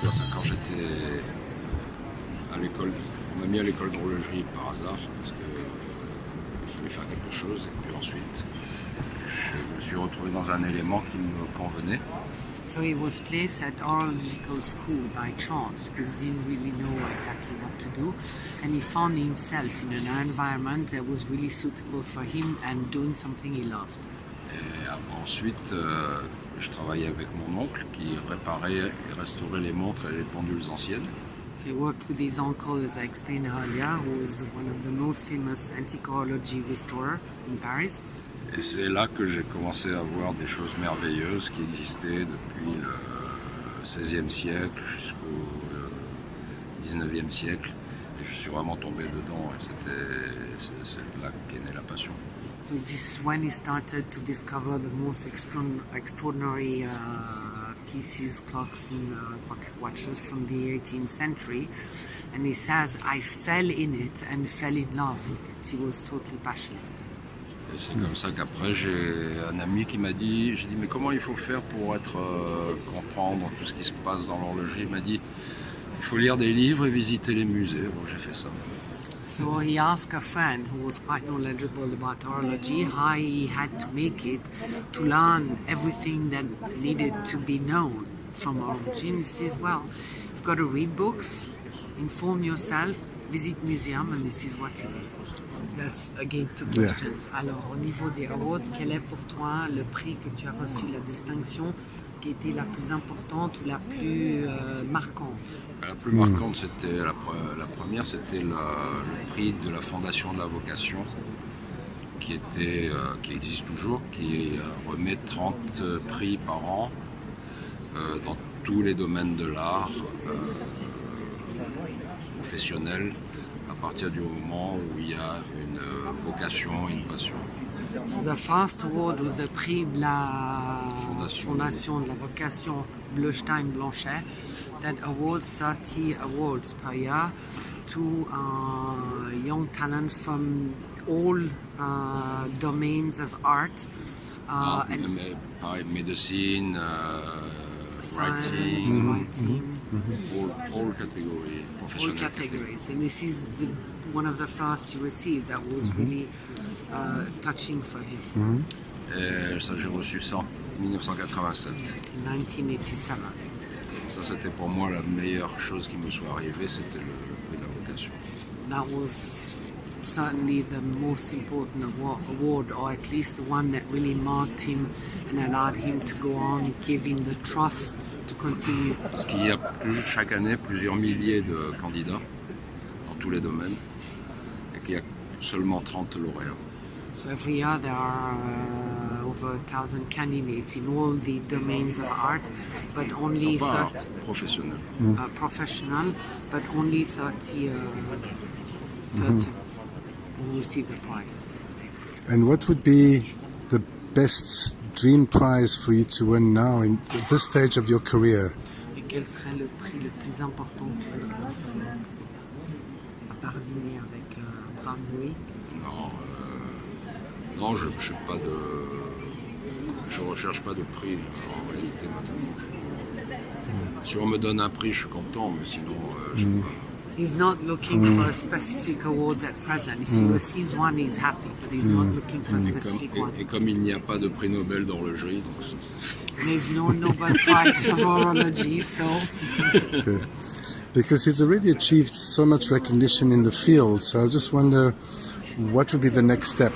Parce que quand j'étais à l'école, on m'a mis à l'école d'horlogerie par hasard, parce que je voulais faire quelque chose, et puis ensuite, je me suis retrouvé dans un élément qui me convenait. So he was placed at horological school by chance because he didn't really know exactly what to do, and he found himself in an environment that was really suitable for him and doing something he loved. Et ensuite, je travaillais avec mon oncle qui réparait et restaurait les montres et les pendules anciennes. So he worked with his uncle, as I explained earlier, who was one of the most famous antique horology restorer in Paris. Et c'est là que j'ai commencé à voir des choses merveilleuses qui existaient depuis le XVIe siècle jusqu'au XIXe siècle. Et je suis vraiment tombé dedans et c'est là qu'est née la passion. So this is when he started to discover the most extraordinary pieces, clocks and pocket watches from the 18th century. And he says, I fell in it and fell in love with it. He was totally passionate. Et c'est comme ça qu'après j'ai un ami qui m'a dit, j'ai dit mais comment il faut faire pour comprendre tout ce qui se passe dans l'horlogerie. Il m'a dit il faut lire des livres et visiter les musées. Bon, j'ai fait ça. So he asked a friend who was quite knowledgeable about horology how he had to make it to learn everything that needed to be known from horology. And he says, well, you've got to read books, inform yourself, visit museums, and this is what he did. That's again two questions. Yeah. Alors, au niveau des awards, quel est pour toi le prix que tu as reçu, la distinction qui était la plus importante ou la plus marquante? La plus marquante, c'était la première, c'était le prix de la Fondation de la Vocation, qui existe toujours, qui remet 30 prix par an dans tous les domaines de l'art professionnel, à partir du moment où il y a une vocation et une passion. The first award was the prix de la Fondation de la Vocation Bleustein-Blanchet that awards 30 awards per year to young talents from all domains of art. Pareil, médecine, science, writing. All categories, all categories, and this is one of the first you received that was really touching for him. Et ça, j'ai reçu ça en 1987. In 1987. Ça, c'était pour moi la meilleure chose qui me soit arrivée, c'était le prix de la vocation. That was certainly the most important award, or at least the one that really marked him and allowed him to go on, give him the trust to continue. Parce qu'il y a chaque année plusieurs milliers de candidats dans tous les domaines et qu'il y a seulement 30 lauréats. So every year there are over 1,000 candidates in all the domains of art, but only 30 professional, but only 30 who receive the prize. And what would be the best dream prize for you to win now at this stage of your career? Et quel serait le prix le plus important que tu veux recevoir? À part dîner avec Abraham Louis? Non, je recherche pas de prix en réalité maintenant. Si on me donne un prix, je suis content, mais sinon, je sais pas. He's not looking for specific awards at present. If he receives one, he's happy, but he's not looking for specific one. Et comme il n'y a pas de prix Nobel d'horlogerie, donc there's no Nobel Prize of horology, so. Because he's already achieved so much recognition in the field, so I just wonder what would be the next step.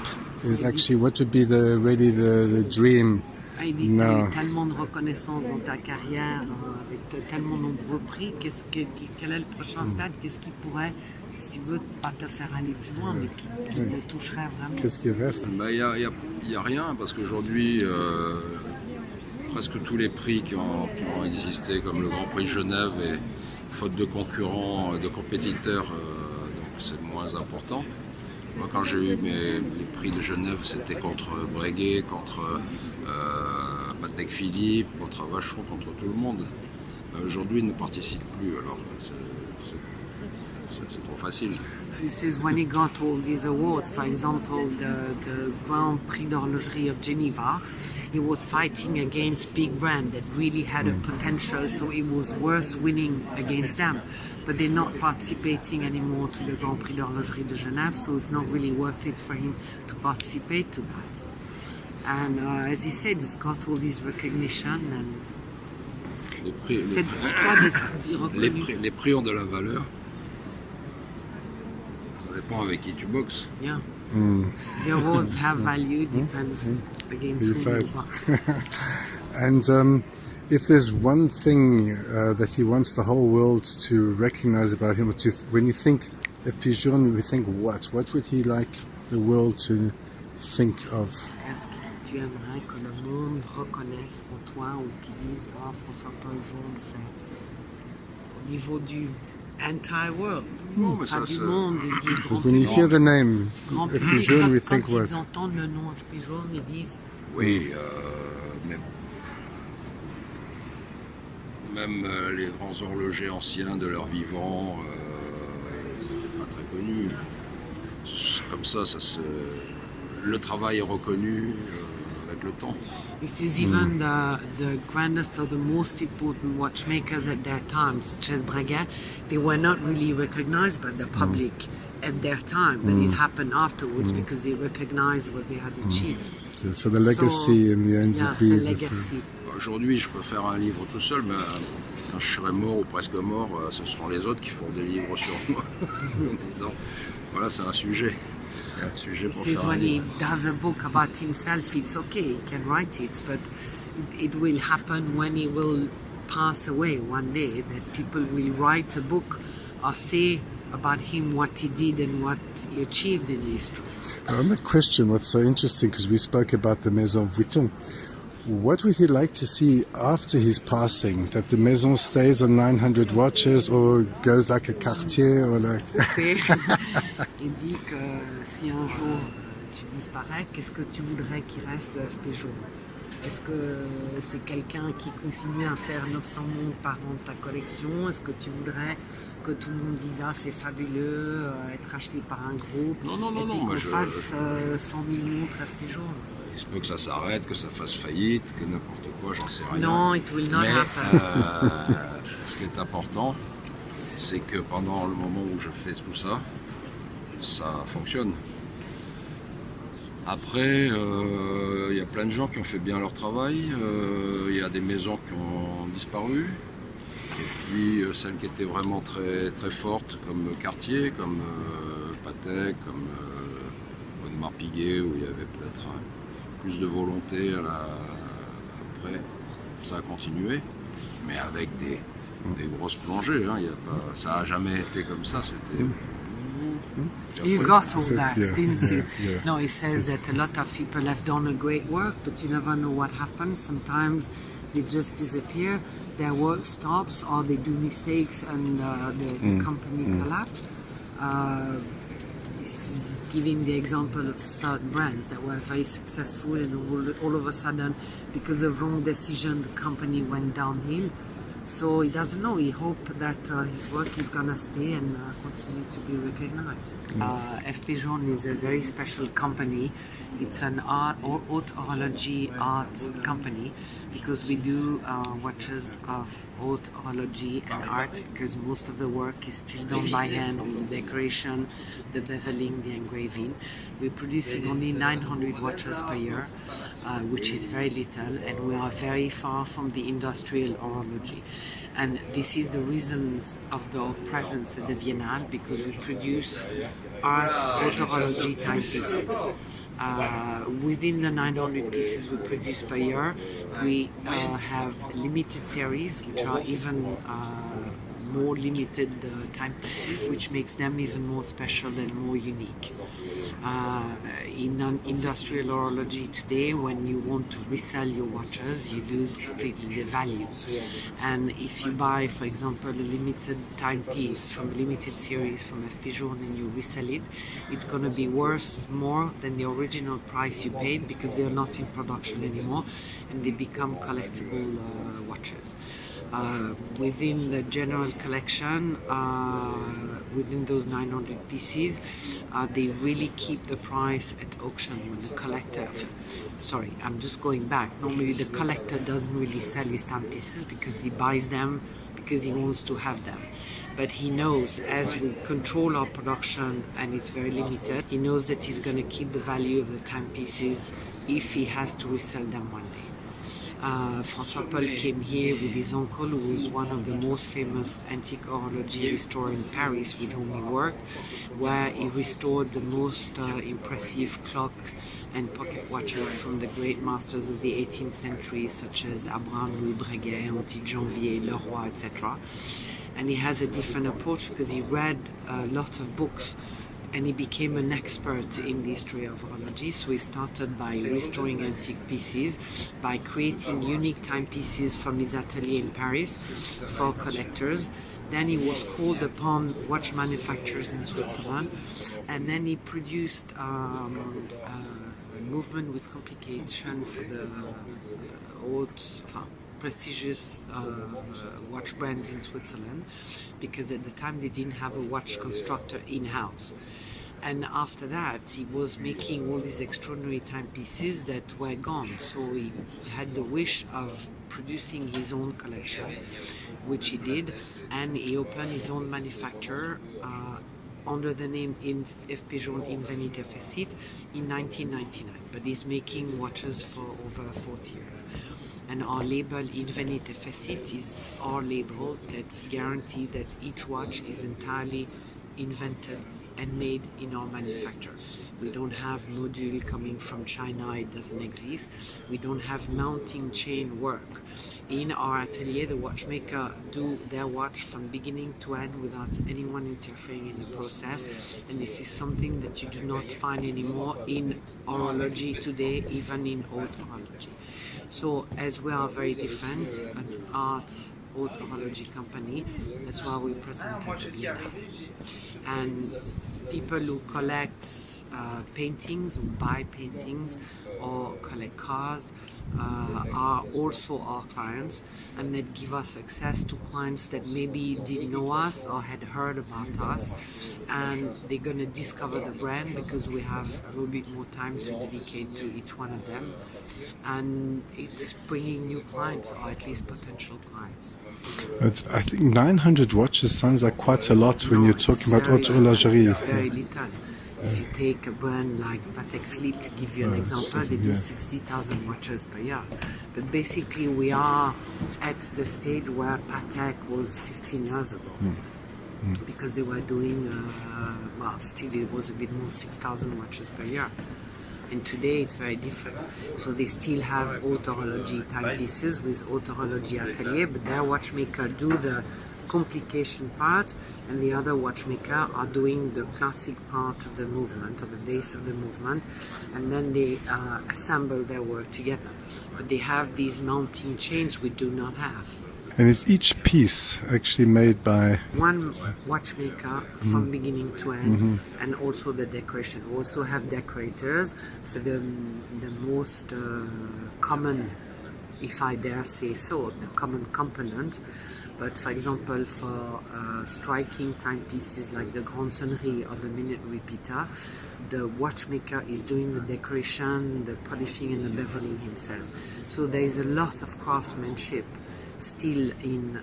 Actually, what would be the dream? Il dit qu'il a tellement de reconnaissance dans ta carrière, avec tellement de nombreux prix. Quel est le prochain stade? Qu'est-ce qui pourrait, si tu veux, pas te faire aller plus loin, mais qui te toucherait vraiment? Qu'est-ce qui reste? Il n'y a rien, parce qu'aujourd'hui, presque tous les prix qui ont existé, comme le Grand Prix de Genève, et faute de concurrents, de compétiteurs, donc c'est moins important. Moi, quand j'ai eu les prix de Genève, c'était contre Breguet, contre Patek Philippe, contre Vachon, contre tout le monde. Aujourd'hui, ils ne participent plus, alors c'est trop facile. This is when he got all these awards. For example, the Grand Prix d'horlogerie of Geneva. he was fighting against big brands that really had a potential, so it was worth winning against them. But they're not participating anymore to the Grand Prix d'Horlogerie de Genève, so it's not really worth it for him to participate to that. And as he said, he's got all this recognition and les prix ont de la valeur. Ça dépend avec qui tu boxes. Yeah. The awards have value, depends against who you box. And if there's one thing that he wants the whole world to recognize about him, when you think FP Journe, we think what? What would he like the world to think of? Est-ce que tu aimerais que le monde reconnaisse en toi ou qu'ils disent « Ah, François-Paul Journe, c'est au niveau du entire world ». Enfin, du monde, du Grand When you Prix. hear the name Grand FP Prix, Journe, we quand think what? ils entendent le nom FP Journe, ils disent Oui, même les grands horlogers anciens de leur vivant, ils n'étaient pas très connus. Comme ça, le travail est reconnu avec le temps. this is even the grandest or the most important watchmakers at their time, such as Breguet. They were not really recognized by the public at their time, but it happened afterwards because they recognized what they had achieved. So the legacy in the end Yeah, would be the this, legacy. Aujourd'hui, je peux faire un livre tout seul, mais quand je serai mort ou presque mort, ce seront les autres qui feront des livres sur moi, en disant, voilà, c'est un sujet. Un sujet He pour says faire un when he livre. does a book about himself, it's okay, he can write it, but it will happen when he will pass away one day, that people will write a book or say about him what he did and what he achieved in history. On that question, what's so interesting, because we spoke about the Maison Vuitton, what would he like to see after his passing? That the Maison stays on 900 watches or goes like a Cartier or like... Il dit que si un jour tu disparais, qu'est-ce que tu voudrais qu'il reste de FP Journe? Est-ce que c'est quelqu'un qui continue à faire 900 montres par an de ta collection? Est-ce que tu voudrais que tout le monde dise ah c'est fabuleux, être acheté par un groupe Non, et puis moi, qu'on fasse 100 000 montres FP Journe? Il se peut que ça s'arrête, que ça fasse faillite, que n'importe quoi, j'en sais rien. Non, it will not Mais happen. ce qui est important, c'est que pendant le moment où je fais tout ça, ça fonctionne. Après, il y a plein de gens qui ont fait bien leur travail, il y a des maisons qui ont disparu, et puis celles qui étaient vraiment très, très fortes, comme Cartier, comme Patek, comme Audemars Piguet, où il y avait peut-être plus de volonté après, ça a continué, mais avec des grosses plongées, hein, ça n'a jamais été comme ça, c'était... You got all that, Yeah, didn't you? yeah. No, he says that a lot of people have done a great work, but you never know what happens. Sometimes they just disappear, their work stops, or they do mistakes and the company collapses. He's giving the example of certain brands that were very successful and all of a sudden, because of wrong decision, the company went downhill. So he doesn't know. He hopes that his work is gonna stay and continue to be recognized. FP Journe is a very special company. It's an haute horlogerie art company because we do watches of haute horlogerie and art because most of the work is still done by hand, with the decoration, the beveling, the engraving. We're producing only 900 watches per year, which is very little, and we are very far from the industrial horology. And this is the reasons of the presence at the Biennale, because we produce art horology timepieces. Within the 900 pieces we produce per year, we have limited series, which are even more limited timepieces, which makes them even more special and more unique. In an industrial horology today, when you want to resell your watches, you lose completely the value. And if you buy, for example, a limited timepiece from a limited series from FP Journe and you resell it, it's going to be worth more than the original price you paid because they're not in production anymore and they become collectible watches. Within the general collection, within those 900 pieces, they really keep the price at auction when the collector. Sorry, I'm just going back. Normally, the collector doesn't really sell his timepieces because he buys them because he wants to have them. But he knows, as we control our production and it's very limited, he knows that he's going to keep the value of the timepieces if he has to resell them one day. François Paul came here with his uncle, who was one of the most famous antique horology restorer in Paris, with whom he worked, where he restored the most impressive clock and pocket watches from the great masters of the 18th century, such as Abraham Louis Breguet, Antique Janvier, Leroy, etc. And he has a different approach because he read a lot of books and he became an expert in the history of horology. So he started by restoring antique pieces, by creating unique timepieces from his atelier in Paris for collectors. Then he was called upon watch manufacturers in Switzerland, and then he produced a movement with complication for the prestigious watch brands in Switzerland, because at the time they didn't have a watch constructor in-house. And after that, he was making all these extraordinary timepieces that were gone. So he had the wish of producing his own collection, which he did, and he opened his own manufacturer under the name F.P. Journe Invenite Fecit in 1999. But he's making watches for over 40 years. And our label Invenite Fecit is our label that guarantees that each watch is entirely invented and made in our manufacture. We don't have module coming from China, it doesn't exist. We don't have mounting chain work. In our atelier, the watchmaker do their watch from beginning to end without anyone interfering in the process, and this is something that you do not find anymore in horology today, even in haute horology. So as we are very different, an art haute horology company, that's why we present at the Biennale. And people who collect paintings, who buy paintings or collect cars are also our clients, and that give us access to clients that maybe didn't know us or had heard about us, and they're going to discover the brand because we have a little bit more time to dedicate to each one of them, and it's bringing new clients, or at least potential clients. I think 900 watches sounds like quite a lot when you're talking about haute horlogerie. It's very little. If you take a brand like Patek Philippe, to give you an example, they do 60,000 watches per year. But basically we are at the stage where Patek was 15 years ago. Because they were doing, still it was a bit more, 6,000 watches per year. And today it's very different. So they still have haute horology timepieces with haute horology atelier, but their watchmaker do the complication part, and the other watchmaker are doing the classic part of the movement, of the base of the movement, and then they assemble their work together. But they have these mounting chains we do not have. And is each piece actually made by one watchmaker from beginning to end, and also the decoration? We also have decorators for the most common, if I dare say so, the common component. But for example, for striking timepieces like the Grande Sonnerie or the Minute Repeater, the watchmaker is doing the decoration, the polishing and the beveling himself. So there is a lot of craftsmanship still in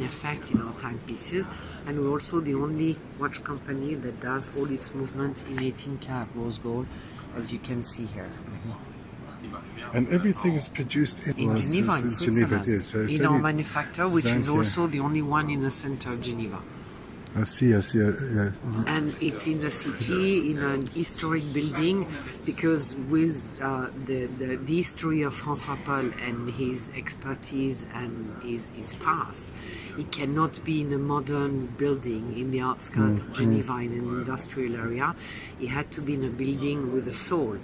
effect in our timepieces, and we're also the only watch company that does all its movements in 18-karat rose gold, as you can see here. And everything is produced in Geneva, in Switzerland, in our manufacturer, which is here. also the only one in the center of Geneva. I see. Yeah. And it's in the city, in an historic building, because with the history of François Paul and his expertise and his past, it cannot be in a modern building in the outskirts of Geneva in an industrial area. It had to be in a building with a soul.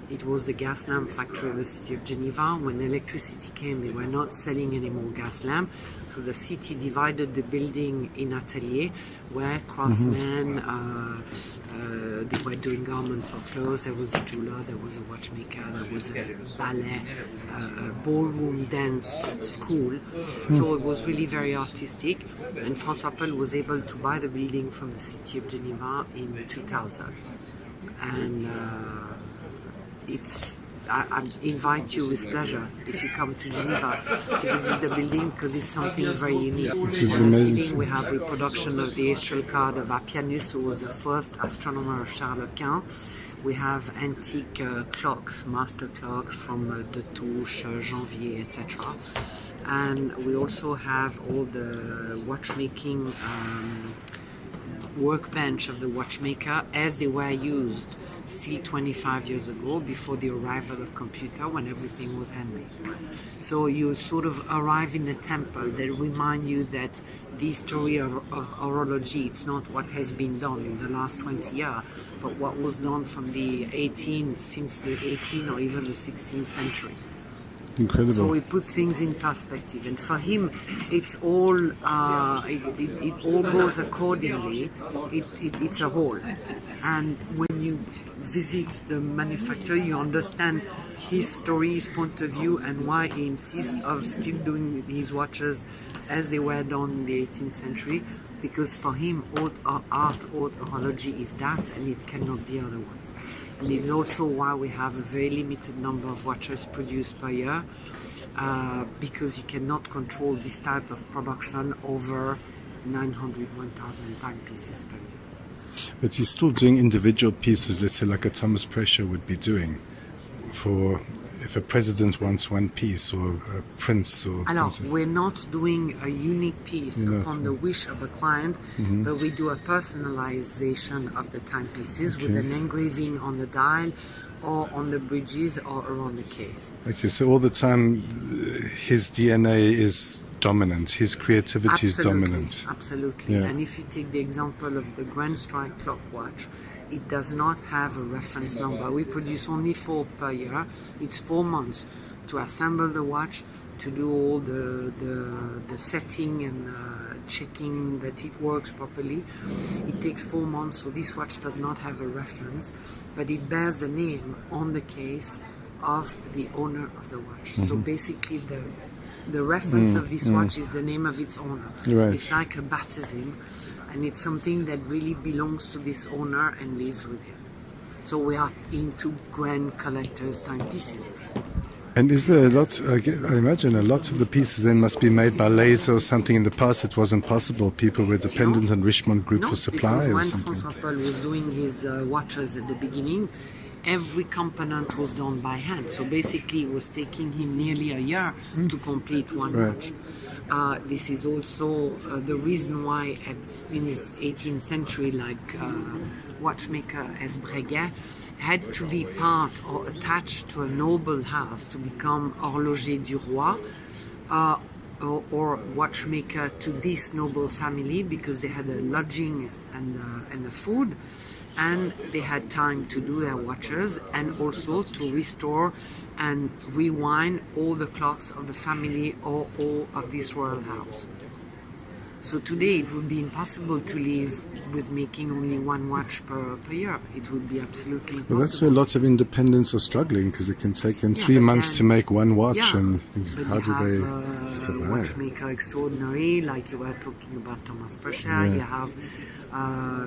It was the gas lamp factory of the city of Geneva. When electricity came, they were not selling any more gas lamp. So the city divided the building in ateliers where craftsmen, they were doing garments for clothes. There was a jeweler, there was a watchmaker, there was a ballet, a ballroom dance school. So it was really very artistic. And François Paul was able to buy the building from the city of Geneva in 2000. And I invite you with pleasure if you come to Geneva to visit the building, because it's something very unique. On the ceiling we have reproduction of the astral card of Appianus, who was the first astronomer of Charles Quint. We have antique clocks, master clocks from De Touche, Janvier, etc. And we also have all the watchmaking workbench of the watchmaker as they were used still 25 years ago, before the arrival of computer, when everything was handmade. So you sort of arrive in a temple that remind you that the story of horology, it's not what has been done in the last 20 years, but what was done from the 18th or even the 16th century. Incredible. So we put things in perspective, and for him, it's all it all goes accordingly. It's a whole, and when you visit the manufacturer, you understand his story, his point of view, and why he insists of still doing his watches as they were done in the 18th century. Because for him, haute horology is that, and it cannot be otherwise. And it's also why we have a very limited number of watches produced per year, because you cannot control this type of production over 900, 1,000 timepieces per year. But he's still doing individual pieces, let's say like a Thomas Prescher would be doing, for if a president wants one piece, or a prince, or... Alors, we're not doing a unique piece upon the wish of a client, but we do a personalization of the timepieces with an engraving on the dial, or on the bridges, or around the case. Okay, so all the time his DNA is dominant, his creativity is dominant. Absolutely. Yeah. And if you take the example of the Grand Strike clock watch, it does not have a reference number. We produce only 4 per year. It's 4 months to assemble the watch, to do all the setting and checking that it works properly. It takes 4 months, so this watch does not have a reference, but it bears the name on the case of the owner of the watch. So basically the reference of this watch is the name of its owner. Right. It's like a baptism, and it's something that really belongs to this owner and lives with him. So we are into grand collectors' timepieces. And is there a lot, I imagine a lot of the pieces then must be made by laser or something. In the past it wasn't possible, people were dependent on Richemont Group for supply or something. When François Paul was doing his watches at the beginning, every component was done by hand. So basically it was taking him nearly a year to complete one watch. This is also the reason why in his 18th century, like watchmaker as Breguet, had to be part or attached to a noble house to become horloger du roi, or watchmaker to this noble family, because they had a lodging and a food, and they had time to do their watches, and also to restore and rewind all the clocks of the family or all of this royal house. So today it would be impossible to live with making only one watch per year. It would be absolutely impossible. Well, that's where lots of independents are struggling, because it can take them 3 months to make one watch, and how do they survive? Watchmaker extraordinary, like you were talking about Thomas Prescher. You have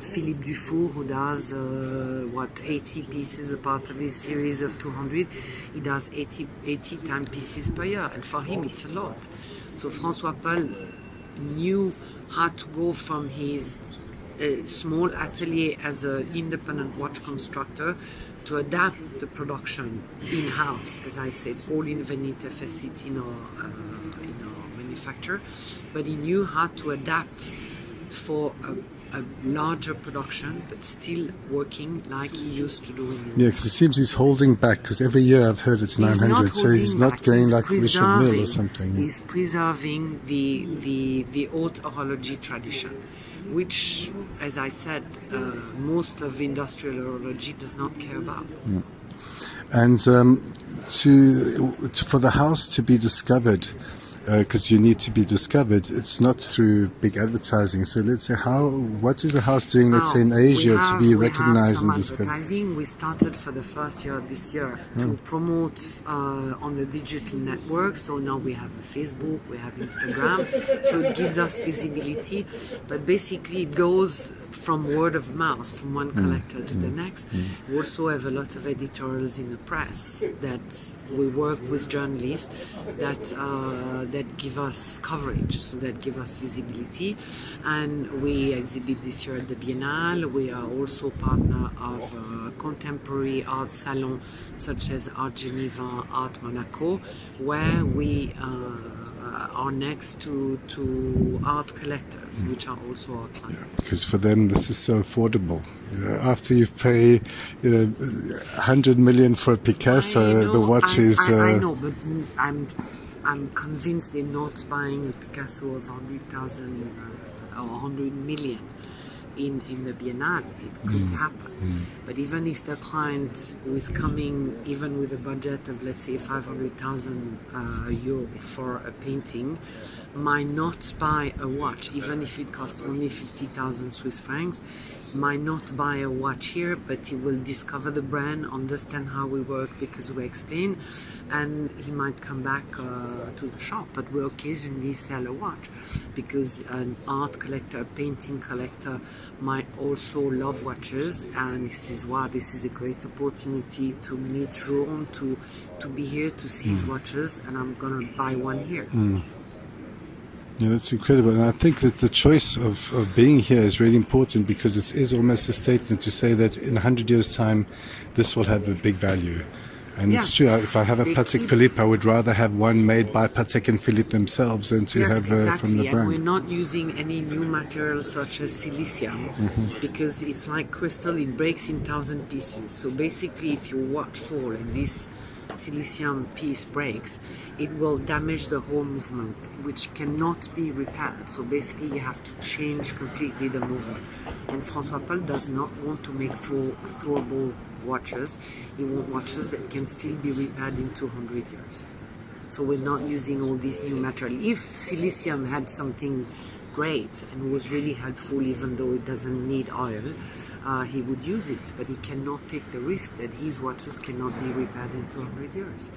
Philippe Dufour, who does 80 pieces, a part of his series of 200. He does 80 timepieces per year, and for him it's a lot. So François Paul knew how to go from his small atelier as an independent watch constructor to adapt the production in-house, as I said, all in Veneta facet in our manufacture. But he knew how to adapt for a larger production, but still working like he used to do. Yeah, because it seems he's holding back, because every year I've heard it's 900, so he's not going like Richard Mille or something. He's preserving the haute horology tradition, which, as I said, most of industrial horology does not care about. And for the house to be discovered, because you need to be discovered, it's not through big advertising. So let's say, what is the house doing, let's say in Asia, to be recognized and discovered? Advertising. We started for the first year this year to promote on the digital network. So now we have a Facebook, we have Instagram. So it gives us visibility. But basically it goes from word of mouth, from one collector to the next. We also have a lot of editorials in the press that we work with journalists that give us coverage, so that give us visibility. And we exhibit this year at the Biennale. We are also partner of contemporary art salon such as Art Geneva, Art Monaco, where we are next to art collectors, which are also our clients. Yeah, because for them this is so affordable. After you pay, 100 million for a Picasso, the watch is. I know, but I'm convinced they're not buying a Picasso of 100,000 or 100 million in the Biennale. It could happen. But even if the client who is coming, even with a budget of, let's say, 500,000 euro for a painting, might not buy a watch, even if it costs only 50,000 Swiss francs, might not buy a watch here, but he will discover the brand, understand how we work because we explain, and he might come back to the shop. But we occasionally sell a watch because an art collector, a painting collector might also love watches, and he says, wow, this is a great opportunity to meet Journe, to be here to see his watches, and I'm gonna buy one here. Yeah, that's incredible. And I think that the choice of being here is really important, because it is almost a statement to say that in 100 years' time, this will have a big value. And Yes. it's true, if I have a Patek Philippe, I would rather have one made by Patek and Philippe themselves than to have from the And brand. we're not using any new materials such as silicium, because it's like crystal, it breaks in 1,000 pieces. So basically, if your watch falls and this silicium piece breaks, it will damage the whole movement, which cannot be repaired. So basically you have to change completely the movement. And François Paul does not want to make throwable watches. He wants watches that can still be repaired in 200 years. So we're not using all this new material. If silicium had something great and was really helpful, even though it doesn't need oil, he would use it, but he cannot take the risk that his watches cannot be repaired in 200 years.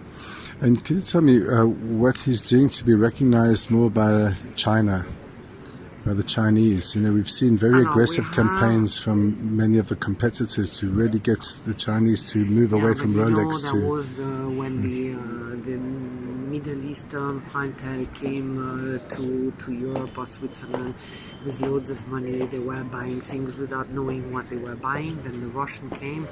And can you tell me what he's doing to be recognized more by China, by the Chinese? We've seen very aggressive campaigns from many of the competitors to really get the Chinese to move away from Rolex. That was when the Middle Eastern clientele came to Europe or Switzerland with loads of money. They were buying things without knowing what they were buying. Then the Russian came,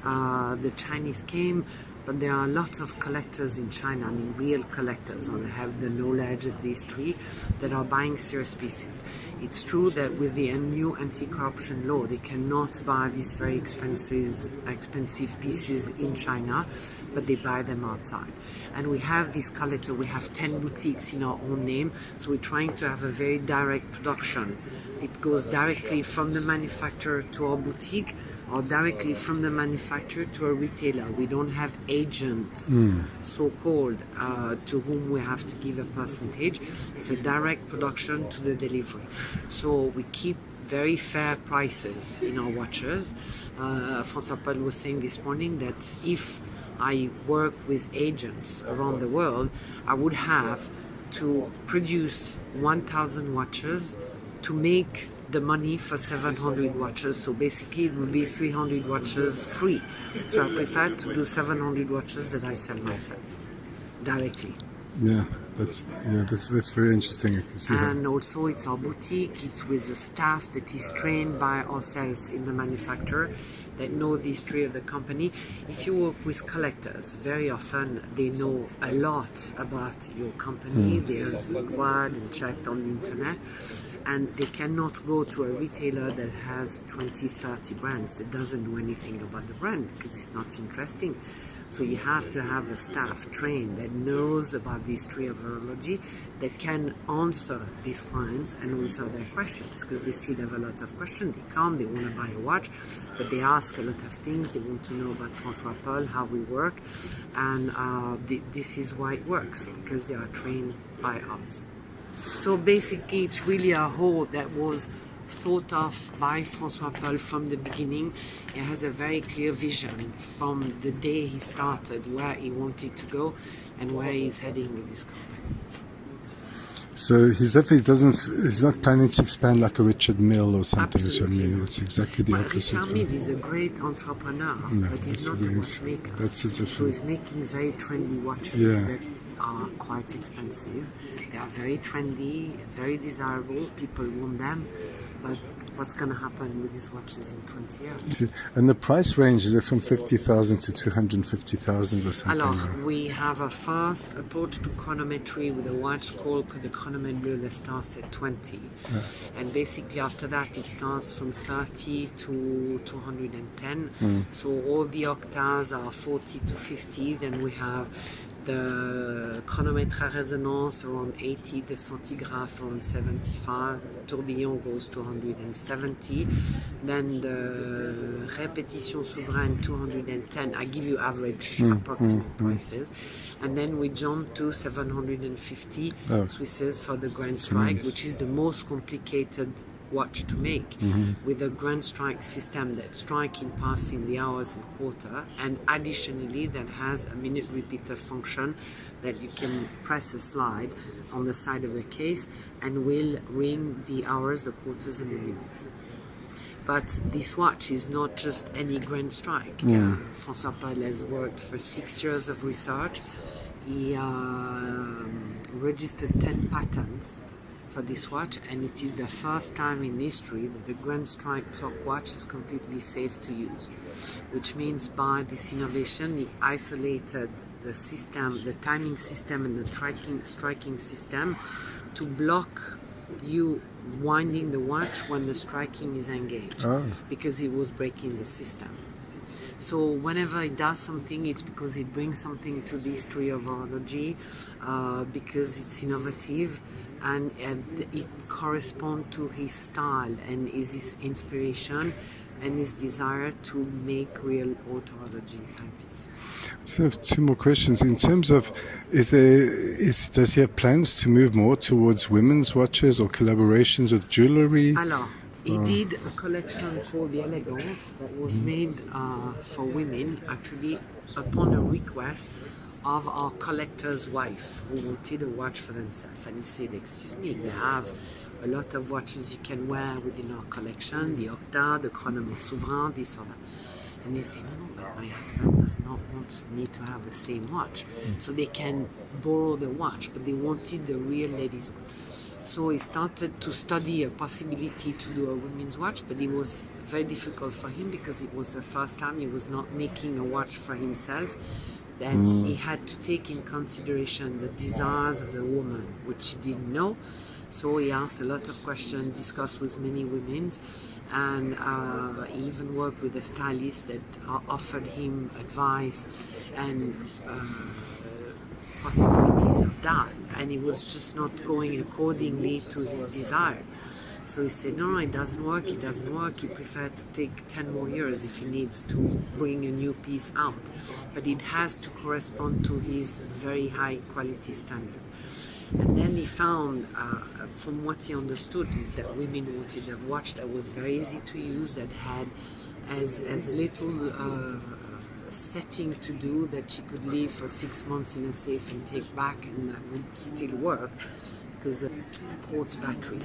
the Chinese came, but there are lots of collectors in China, I mean real collectors, and have the knowledge of these three, that are buying serious pieces. It's true that with the new anti-corruption law, they cannot buy these very expensive pieces in China, but they buy them outside. And we have this collector, we have 10 boutiques in our own name, so we're trying to have a very direct production. It goes directly from the manufacturer to our boutique, or directly from the manufacturer to a retailer. We don't have agents, so-called, to whom we have to give a percentage. It's a direct production to the delivery. So we keep very fair prices in our watches. François Paul was saying this morning that if I work with agents around the world, I would have to produce 1,000 watches to make the money for 700 watches. So basically it would be 300 watches free. So I prefer to do 700 watches that I sell myself directly. Yeah, that's very interesting. I can see that. And also it's our boutique, it's with a staff that is trained by ourselves in the manufacturer, that know the history of the company. If you work with collectors, very often they know a lot about your company. They have acquired and checked on the internet, and they cannot go to a retailer that has 20, 30 brands that doesn't know anything about the brand, because it's not interesting. So you have to have a staff trained that knows about the history of horology, that can answer these clients and answer their questions, because they still have a lot of questions. They come, they want to buy a watch, but they ask a lot of things. They want to know about François Paul, how we work, and this is why it works, because they are trained by us. So basically, it's really a whole that was thought of by François Paul from the beginning. He has a very clear vision from the day he started, where he wanted to go and where he's heading with his company. So he's not planning to expand like a Richard Mill or something. Absolutely Which I mean, not. it's exactly the Well, opposite. Richard Mille is a great entrepreneur, but he's not a watchmaker. That's it. So he's making very trendy watches Yeah. that are quite expensive. They are very trendy, very desirable. People want them. But what's going to happen with these watches in 20 years? And the price range, is it from 50,000 to 250,000 or something? Alors, we have a first approach to chronometry with a watch called the Chronomètre Bleu that starts at 20. Yeah. And basically after that it starts from 30 to 210. So all the octaves are 40 to 50. Then we have the chronomètre à résonance around 80, the centigraph around 75, the tourbillon goes to 170, then the répétition souveraine 210. I give you average approximate prices, and then we jump to 750 Swisses for the Grand Strike, which is the most complicated watch to make, with a Grand Strike system that strike in passing the hours and quarter, and additionally that has a minute repeater function that you can press a slide on the side of the case and will ring the hours, the quarters and the minutes. But this watch is not just any Grand Strike. François Paul has worked for 6 years of research. He registered 10 patents for this watch, and it is the first time in history that the Grand Strike clock watch is completely safe to use, which means by this innovation he isolated the system, the timing system and the striking system, to block you winding the watch when the striking is engaged, because he was breaking the system. So whenever he does something, it's because it brings something to the history of horology, because it's innovative, and it corresponds to his style and is his inspiration and his desire to make real haute horology timepieces. So I have two more questions. In terms of, does he have plans to move more towards women's watches or collaborations with jewellery? Alors, he did a collection called the Elegant that was made for women, actually upon a request of our collector's wife, who wanted a watch for themselves. And he said, excuse me, you have a lot of watches you can wear within our collection, the Octa, the Chronomètre Souverain, this or that. And they said, no, but my husband does not want me to have the same watch. So they can borrow the watch, but they wanted the real ladies' watch. So he started to study a possibility to do a women's watch, but it was very difficult for him because it was the first time he was not making a watch for himself. Then he had to take in consideration the desires of the woman, which he didn't know. So he asked a lot of questions, discussed with many women, and he even worked with a stylist that offered him advice and possibilities of that. And he was just not going accordingly to his desire. So he said, no, it doesn't work, He preferred to take 10 more years if he needs to bring a new piece out. But it has to correspond to his very high quality standard. And then he found, from what he understood, is that women wanted a watch that was very easy to use, that had as little setting to do, that she could leave for 6 months in a safe and take back, and that would still work, because a quartz battery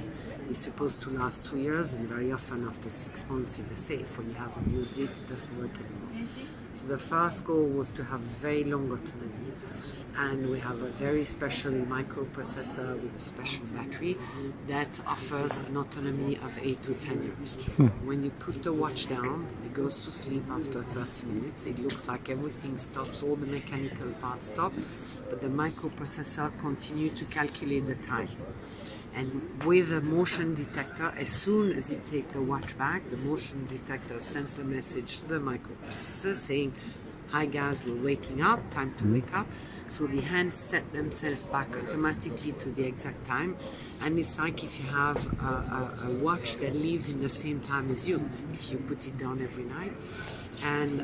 is supposed to last 2 years, and very often after 6 months in a safe, when you haven't used it, it doesn't work anymore. So the first goal was to have very long autonomy, and we have a very special microprocessor with a special battery that offers an autonomy of 8 to 10 years. When you put the watch down, it goes to sleep after 30 minutes. It looks like everything stops, all the mechanical parts stop, but the microprocessor continues to calculate the time. And with a motion detector, as soon as you take the watch back, the motion detector sends the message to the microprocessor saying, Hi guys, we're waking up, time to wake up. So the hands set themselves back automatically to the exact time, and it's like if you have a watch that lives in the same time as you, if you put it down every night. And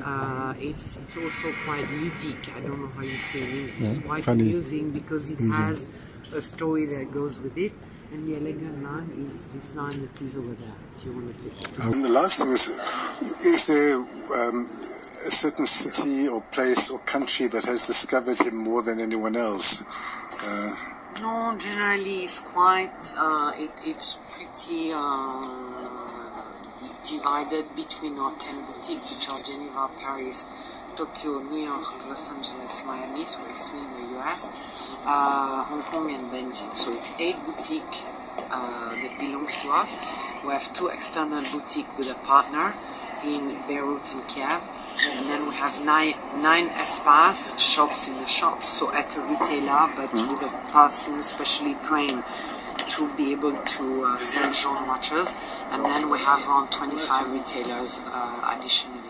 it's also quite ludique. I don't know how you say it. It's quite funny. amusing because it has a story that goes with it. And the elegant line is this line that is over there, if you want to take it. And the last thing was, is there a certain city or place or country that has discovered him more than anyone else? No, generally it's quite, it's pretty divided between our 10 boutiques, which are Geneva, Paris, Tokyo, New York, Los Angeles, Miami, so we have 3 in the US, Hong Kong and Beijing. So it's 8 boutiques that belongs to us. We have 2 external boutiques with a partner in Beirut and Kiev. And then we have 9 espace shops in the shops, so at a retailer, but with a person specially trained to be able to sell Journe watches. And then we have around 25 retailers additionally.